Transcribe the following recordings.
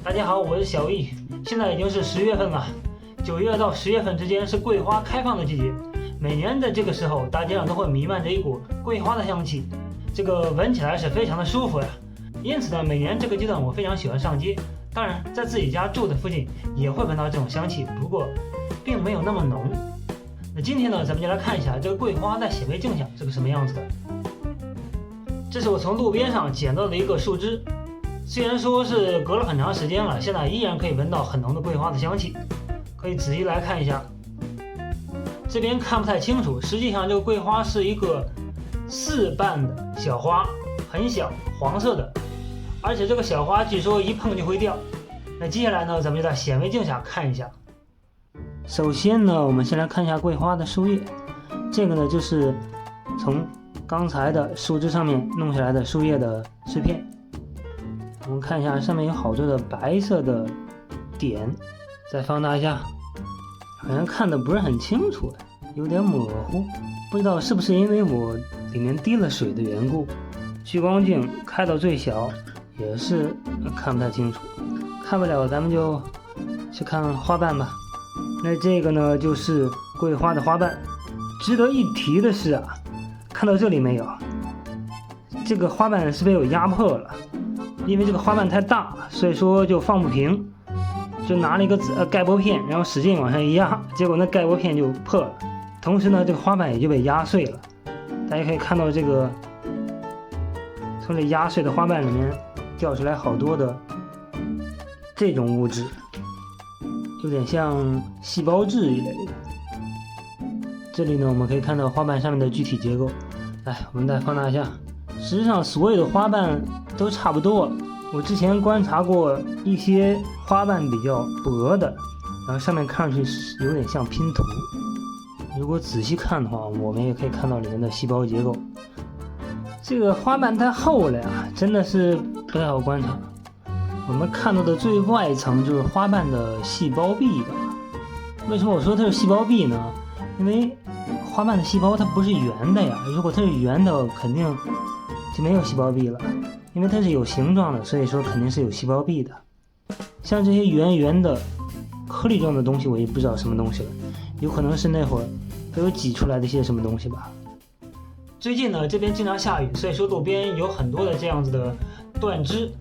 大家好，我是小易。现在已经是10月份了，9月到10月份之间是桂花开放的季节。每年的这个时候，大街上都会弥漫着一股桂花的香气，这个闻起来是非常的舒服呀。因此呢，每年这个阶段我非常喜欢上街。当然，在自己家住的附近也会闻到这种香气，不过并没有那么浓。那今天呢，咱们就来看一下这个桂花在显微镜下是个什么样子的。这是我从路边上捡到的一个树枝。虽然说是隔了很长时间了，现在依然可以闻到很浓的桂花的香气，可以仔细来看一下。这边看不太清楚，实际上这个桂花是一个4瓣的小花，很小，黄色的，而且这个小花据说一碰就会掉。那接下来呢，咱们就在显微镜下看一下。首先呢，我们先来看一下桂花的树叶，这个呢就是从刚才的树枝上面弄下来的树叶的碎片。我们看一下，上面有好多的白色的点，再放大一下，好像看的不是很清楚，有点模糊，不知道是不是因为我里面滴了水的缘故。聚光镜开到最小也是看不太清楚，看不了咱们就去看花瓣吧。那这个呢就是桂花的花瓣。值得一提的是啊，看到这里没有，这个花瓣是被我压破了，因为这个花瓣太大，所以说就放不平，就拿了一个盖玻片，然后使劲往上一压，结果那盖玻片就破了，同时呢这个花瓣也就被压碎了。大家可以看到这个从这压碎的花瓣里面掉出来好多的这种物质，有点像细胞质一类的。这里呢我们可以看到花瓣上面的具体结构。来，我们再放大一下，实际上所有的花瓣都差不多。我之前观察过一些花瓣比较薄的，然后上面看上去有点像拼图。如果仔细看的话，我们也可以看到里面的细胞结构。这个花瓣太厚了呀，真的是不太好观察。我们看到的最外层就是花瓣的细胞壁吧。为什么我说它是细胞壁呢？因为花瓣的细胞它不是圆的呀，如果它是圆的肯定就没有细胞壁了，因为它是有形状的，所以说肯定是有细胞壁的。像这些圆圆的颗粒状的东西我也不知道什么东西了，有可能是那会儿被我挤出来的一些什么东西吧。最近呢这边经常下雨，所以说路边有很多的这样子的断枝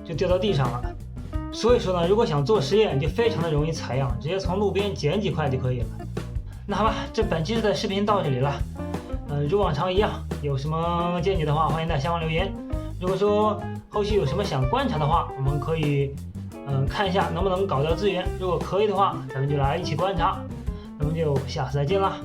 就掉到地上了。所以说呢，如果想做实验就非常的容易采样，直接从路边捡几块就可以了。那好吧，这本期的视频到这里了。如往常一样，有什么建议的话，欢迎在下方留言。如果说后续有什么想观察的话，我们可以看一下能不能搞到资源。如果可以的话，咱们就来一起观察。那么就下次再见啦。